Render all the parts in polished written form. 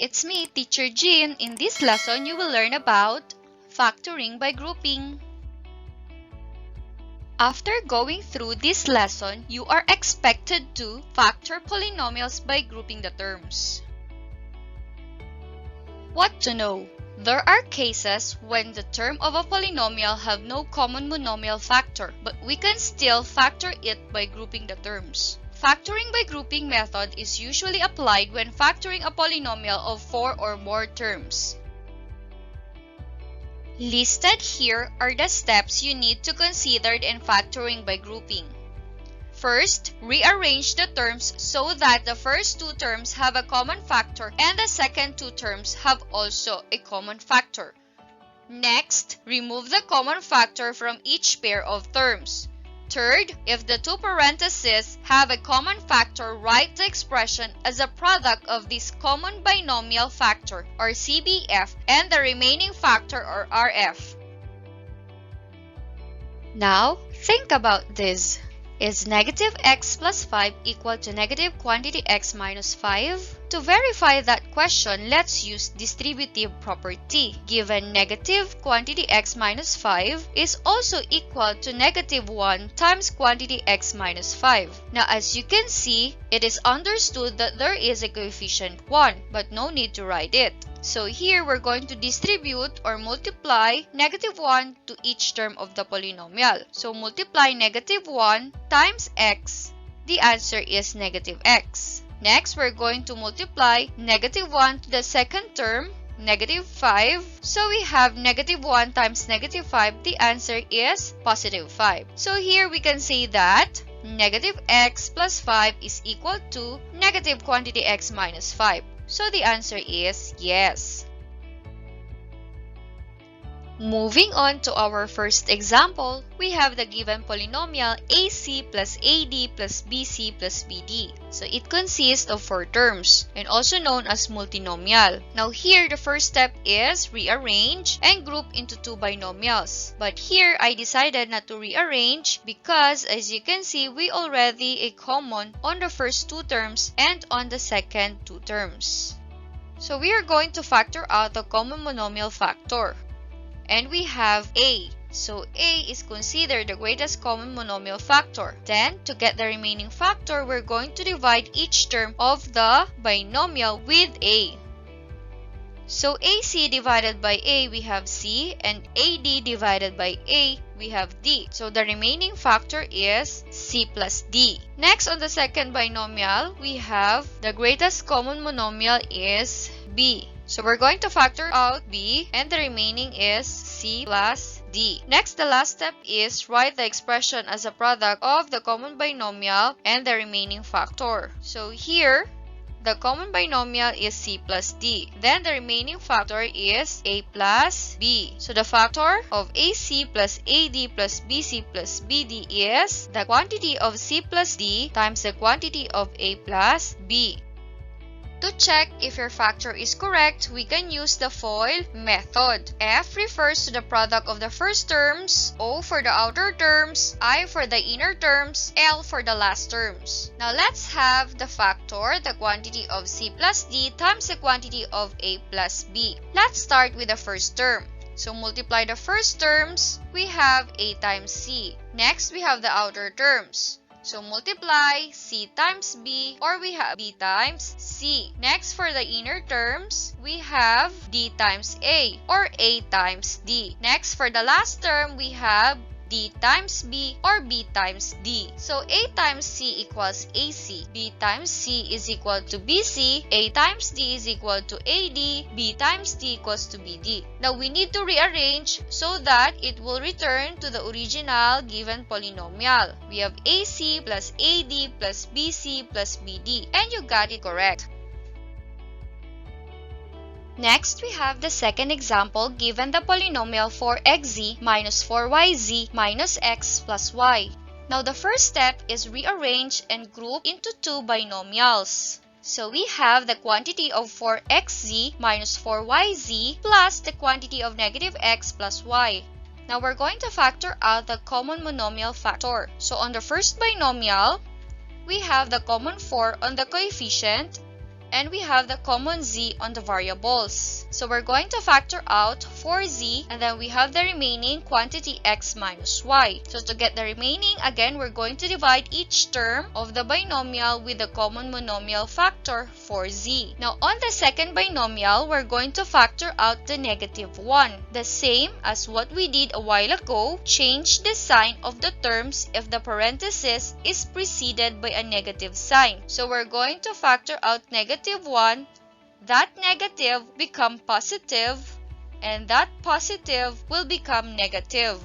it's me, Teacher Jean. In this lesson, you will learn about factoring by grouping. After going through this lesson, you are expected to factor polynomials by grouping the terms. What to know? There are cases when the term of a polynomial have no common monomial factor, but we can still factor it by grouping the terms. Factoring by grouping method is usually applied when factoring a polynomial of 4 or more terms. Listed here are the steps you need to consider in factoring by grouping. First, rearrange the terms so that the first two terms have a common factor and the second two terms have also a common factor. Next, remove the common factor from each pair of terms. Third, if the two parentheses have a common factor, write the expression as a product of this common binomial factor or CBF and the remaining factor or RF. Now, think about this. Is negative x plus 5 equal to negative quantity x minus 5? To verify that question, let's use distributive property. Given negative quantity x minus 5 is also equal to negative 1 times quantity x minus 5. Now, as you can see, it is understood that there is a coefficient 1, but no need to write it. So here, we're going to distribute or multiply negative 1 to each term of the polynomial. So multiply negative 1 times x. The answer is negative x. Next, we're going to multiply negative 1 to the second term, negative 5. So we have negative 1 times negative 5. The answer is positive 5. So here we can say that negative x plus 5 is equal to negative quantity x minus 5. So the answer is yes. Moving on to our first example, we have the given polynomial AC plus AD plus BC plus BD. So it consists of 4 terms and also known as multinomial. Now here, the first step is rearrange and group into 2 binomials. But here, I decided not to rearrange because as you can see, we already a common on the first 2 terms and on the second 2 terms. So we are going to factor out the common monomial factor. And we have A. So A is considered the greatest common monomial factor. Then, to get the remaining factor, we're going to divide each term of the binomial with A. So AC divided by A, we have C, and AD divided by A, we have D. So the remaining factor is C plus D. Next, on the second binomial, we have the greatest common monomial is B. So we're going to factor out B and the remaining is C plus D. Next, the last step is write the expression as a product of the common binomial and the remaining factor. So here, the common binomial is C plus D. Then the remaining factor is A plus B. So the factor of AC plus AD plus BC plus BD is the quantity of C plus D times the quantity of A plus B. To check if your factor is correct, we can use the FOIL method. F refers to the product of the first terms, O for the outer terms, I for the inner terms, L for the last terms. Now let's have the factor, the quantity of C plus D times the quantity of A plus B. Let's start with the first term. So multiply the first terms, we have A times C. Next, we have the outer terms. So multiply C times B, or we have B times C. Next, for the inner terms, we have D times A, or A times D. Next, for the last term, we have D times B, or B times D. So A times C equals AC, B times C is equal to BC, A times D is equal to AD, B times D equals to BD. Now we need to rearrange so that it will return to the original given polynomial. We have AC plus AD plus BC plus BD, and you got it correct. Next, we have the second example given the polynomial 4xz minus 4yz minus x plus y. Now, the first step is rearrange and group into 2 binomials. So we have the quantity of 4xz minus 4yz plus the quantity of negative x plus y. Now, we're going to factor out the common monomial factor. So on the first binomial, we have the common 4 on the coefficient. and we have the common z on the variables. So we're going to factor out 4z, and then we have the remaining quantity x minus y. So to get the remaining, again, we're going to divide each term of the binomial with the common monomial factor 4z. Now on the second binomial, we're going to factor out the -1. The same as what we did a while ago, change the sign of the terms if the parenthesis is preceded by a negative sign. So we're going to factor out -1, that negative become positive, and that positive will become negative.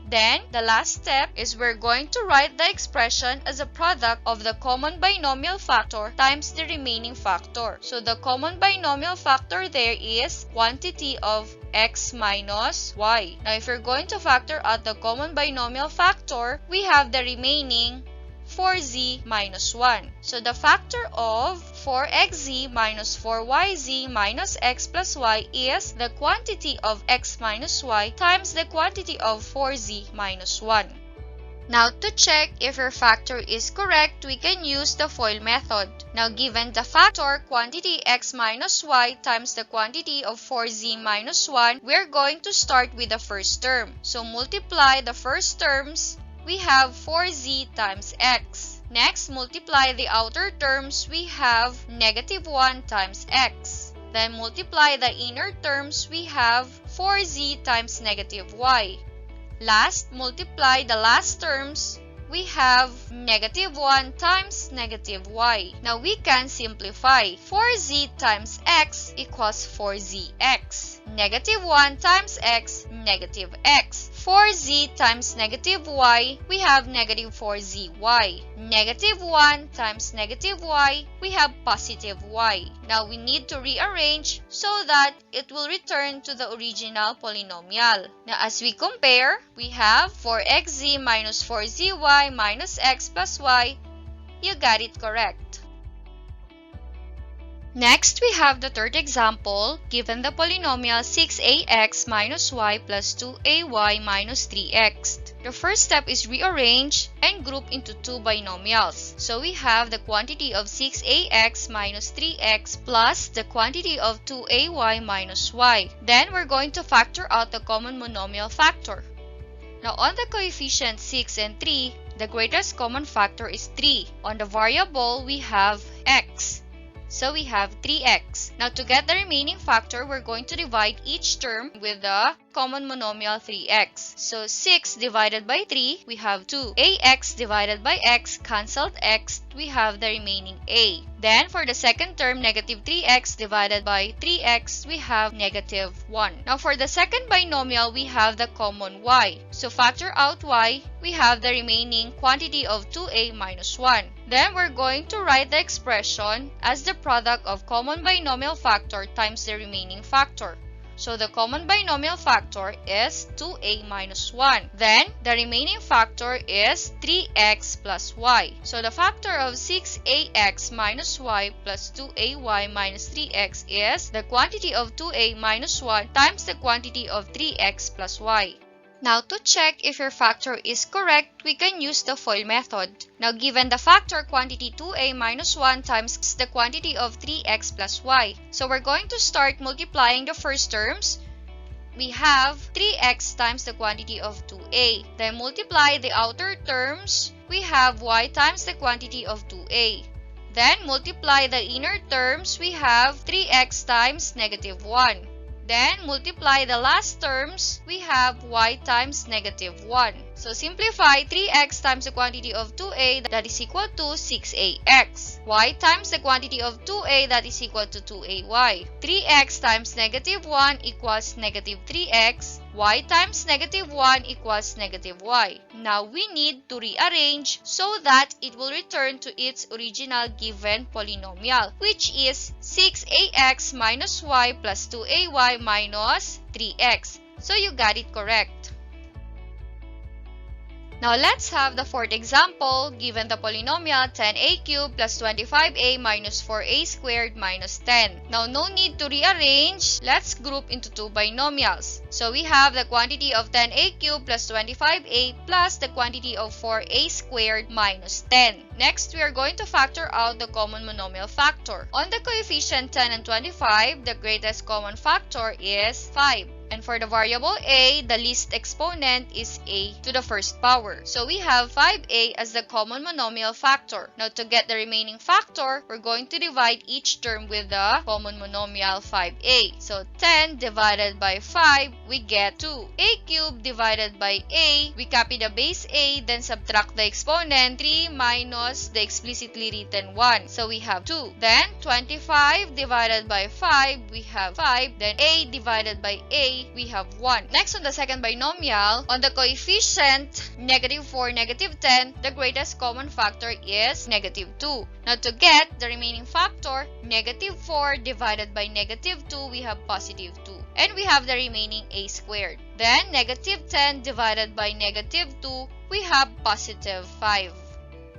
Then, the last step is we're going to write the expression as a product of the common binomial factor times the remaining factor. So the common binomial factor there is quantity of x minus y. Now, if you're going to factor out the common binomial factor, we have the remaining 4z minus 1. So the factor of 4xz minus 4yz minus x plus y is the quantity of x minus y times the quantity of 4z minus 1. Now to check if your factor is correct, we can use the FOIL method. Now given the factor quantity x minus y times the quantity of 4z minus 1, we're going to start with the first term. So multiply the first terms. We have 4z times x. Next, multiply the outer terms. We have -1 times x. Then multiply the inner terms. We have 4z times -y. Last, multiply the last terms. We have -1 times -y. Now we can simplify. 4z times x equals 4zx. -1 times x, -x. 4z times -y, we have -4zy. -1 times -y, we have positive y. Now we need to rearrange so that it will return to the original polynomial. Now as we compare, we have 4xz minus 4zy minus x plus y. You got it correct. Next, we have the third example, given the polynomial 6ax minus y plus 2ay minus 3x. The first step is rearrange and group into two binomials. So we have the quantity of 6ax minus 3x plus the quantity of 2ay minus y. Then we're going to factor out the common monomial factor. Now on the coefficients 6 and 3, the greatest common factor is 3. On the variable, we have x. So we have 3x. Now to get the remaining factor, we're going to divide each term with the common monomial 3x. So 6 divided by 3, we have 2. Ax divided by x, cancelled x, we have the remaining a. Then for the second term, -3x divided by 3x, we have -1. Now for the second binomial, we have the common y. So factor out y, we have the remaining quantity of 2a minus 1. Then we're going to write the expression as the product of common binomial factor times the remaining factor. So the common binomial factor is 2a minus 1. Then the remaining factor is 3x plus y. So the factor of 6ax minus y plus 2ay minus 3x is the quantity of 2a minus 1 times the quantity of 3x plus y. Now to check if your factor is correct, we can use the FOIL method. Now given the factor quantity 2a minus 1 times the quantity of 3x plus y. So we're going to start multiplying the first terms. We have 3x times the quantity of 2a. Then multiply the outer terms. We have y times the quantity of 2a. Then multiply the inner terms. We have 3x times -1. Then multiply the last terms, we have y times -1. So simplify 3x times the quantity of 2a, that is equal to 6ax. Y times the quantity of 2a, that is equal to 2ay. 3x times -1 equals -3x. Y times -1 equals -y. Now we need to rearrange so that it will return to its original given polynomial, which is 6ax minus y plus 2ay minus 3x. So you got it correct. Now let's have the fourth example. Given the polynomial 10a cubed plus 25a minus 4a squared minus 10. Now no need to rearrange. Let's group into two binomials. So we have the quantity of 10a cubed plus 25a plus the quantity of 4a squared minus 10. Next, we are going to factor out the common monomial factor. On the coefficient 10 and 25, the greatest common factor is 5. And for the variable a, the least exponent is a to the first power. So we have 5a as the common monomial factor. Now to get the remaining factor, we're going to divide each term with the common monomial 5a. So 10 divided by 5, we get 2. A cubed divided by a, we copy the base a, then subtract the exponent 3 minus the explicitly written 1. So we have 2. Then 25 divided by 5, we have 5. Then a divided by a, we have 1. Next, on the second binomial, on the coefficient -4, -10, the greatest common factor is -2. Now, to get the remaining factor, -4 divided by -2, we have +2. And we have the remaining a squared. Then, -10 divided by -2, we have +5.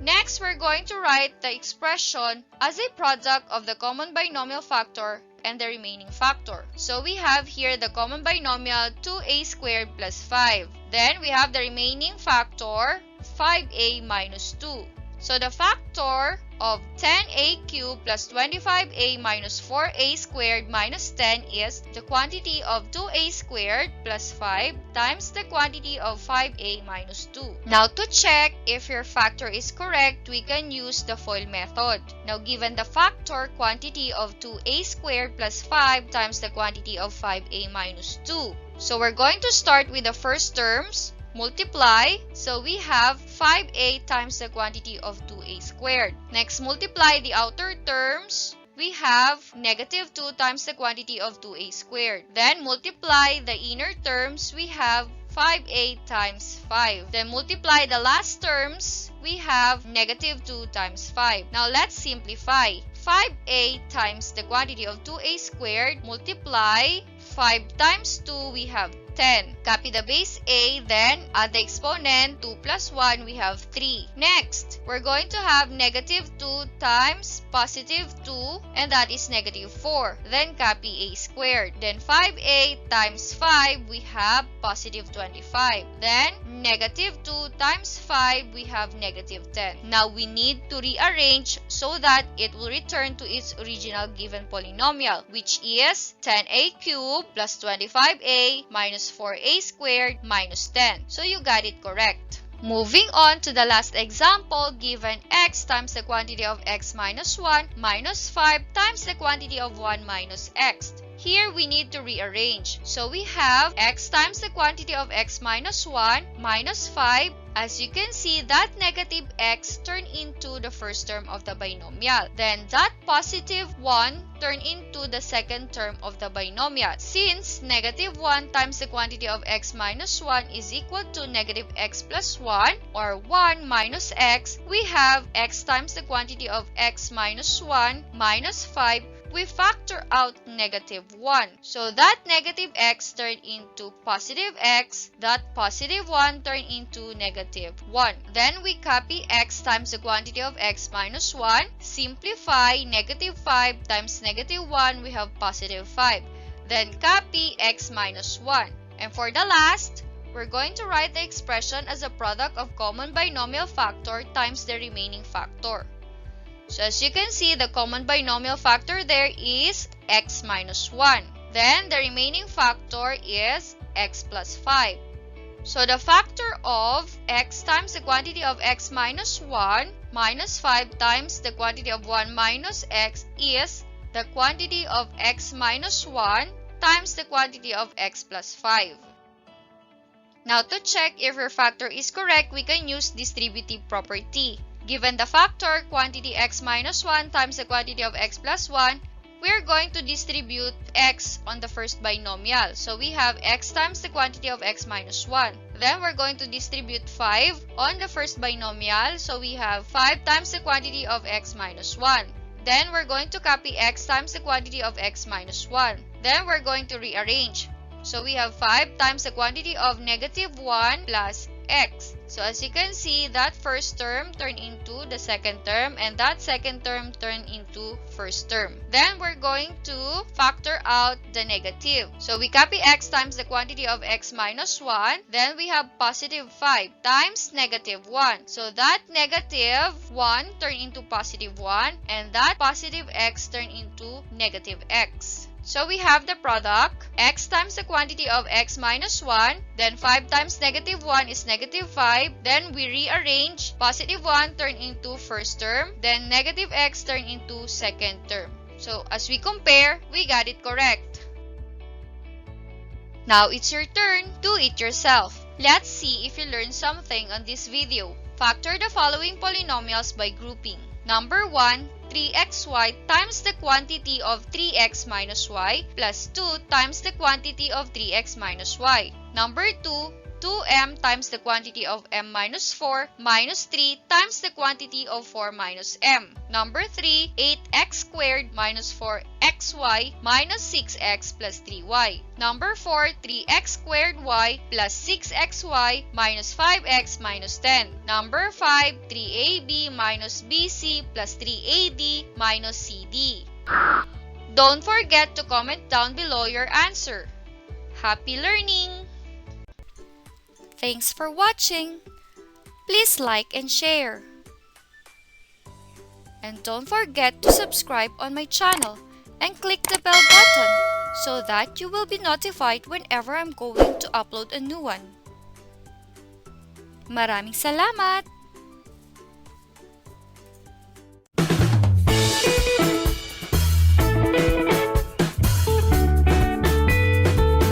Next, we're going to write the expression as a product of the common binomial factor and the remaining factor. So we have here the common binomial 2a squared plus 5. Then we have the remaining factor 5a minus 2. So the factor of 10a cubed plus 25a minus 4a squared minus 10 is the quantity of 2a squared plus 5 times the quantity of 5a minus 2. Now to check if your factor is correct, we can use the FOIL method. Now given the factor quantity of 2a squared plus 5 times the quantity of 5a minus 2. So we're going to start with the first terms. Multiply, so we have 5a times the quantity of 2a squared. Next, multiply the outer terms. We have -2 times the quantity of 2a squared. Then multiply the inner terms. We have 5a times 5. Then multiply the last terms. We have -2 times 5. Now let's simplify. 5a times the quantity of 2a squared multiply 5 times 2, we have 10. Copy the base a, then add the exponent. 2 plus 1, we have 3. Next, we're going to have -2 times +2, and that is -4. Then copy a squared. Then 5a times 5, we have +25. Then -2 times 5, we have -10. Now we need to rearrange so that it will return to its original given polynomial, which is 10a cubed plus 25a minus 4a squared minus 10. So you got it correct. Moving on to the last example, given x times the quantity of x minus 1 minus 5 times the quantity of 1 minus x. Here we need to rearrange. So we have x times the quantity of x minus 1 minus 5. As you can see, that negative x turned into the first term of the binomial. Then that positive 1 turned into the second term of the binomial. Since -1 times the quantity of x minus 1 is equal to -x plus 1 or 1 minus x, we have x times the quantity of x minus 1 minus 5. We factor out -1. So that negative x turned into positive x, that positive 1 turned into -1. Then we copy x times the quantity of x minus 1. Simplify, -5 times -1, we have +5. Then copy x minus 1. And for the last, we're going to write the expression as a product of common binomial factor times the remaining factor. So as you can see, the common binomial factor there is x minus 1. Then the remaining factor is x plus 5. So the factor of x times the quantity of x minus 1 minus 5 times the quantity of 1 minus x is the quantity of x minus 1 times the quantity of x plus 5. Now to check if your factor is correct, we can use distributive property. Given the factor quantity x minus 1 times the quantity of x plus 1, we are going to distribute x on the first binomial. So we have x times the quantity of x minus 1. Then we're going to distribute 5 on the first binomial. So we have 5 times the quantity of x minus 1. Then we're going to copy x times the quantity of x minus 1. Then we're going to rearrange. So we have 5 times the quantity of -1 plus x. So as you can see, that first term turned into the second term and that second term turned into first term. Then we're going to factor out the negative. So we copy x times the quantity of x minus 1. Then we have positive 5 times negative 1. So that negative 1 turned into positive 1 and that positive x turned into negative x. So we have the product, x times the quantity of x minus 1, then 5 times negative 1 is negative 5, then we rearrange, positive 1 turn into first term, then negative x turn into second term. So as we compare, we got it correct. Now it's your turn, do it yourself. Let's see if you learned something on this video. Factor the following polynomials by grouping. Number 1, 3xy times the quantity of 3x minus y plus 2 times the quantity of 3x minus y. Number 2, 2m times the quantity of m minus 4 minus 3 times the quantity of 4 minus m. Number 3, 8x squared minus 4xy minus 6x plus 3y. Number 4, 3x squared y plus 6xy minus 5x minus 10. Number 5, 3ab minus bc plus 3ad minus cd. Don't forget to comment down below your answer. Happy learning! Thanks for watching. Please like and share. And don't forget to subscribe on my channel and click the bell button so that you will be notified whenever I'm going to upload a new one. Maraming salamat!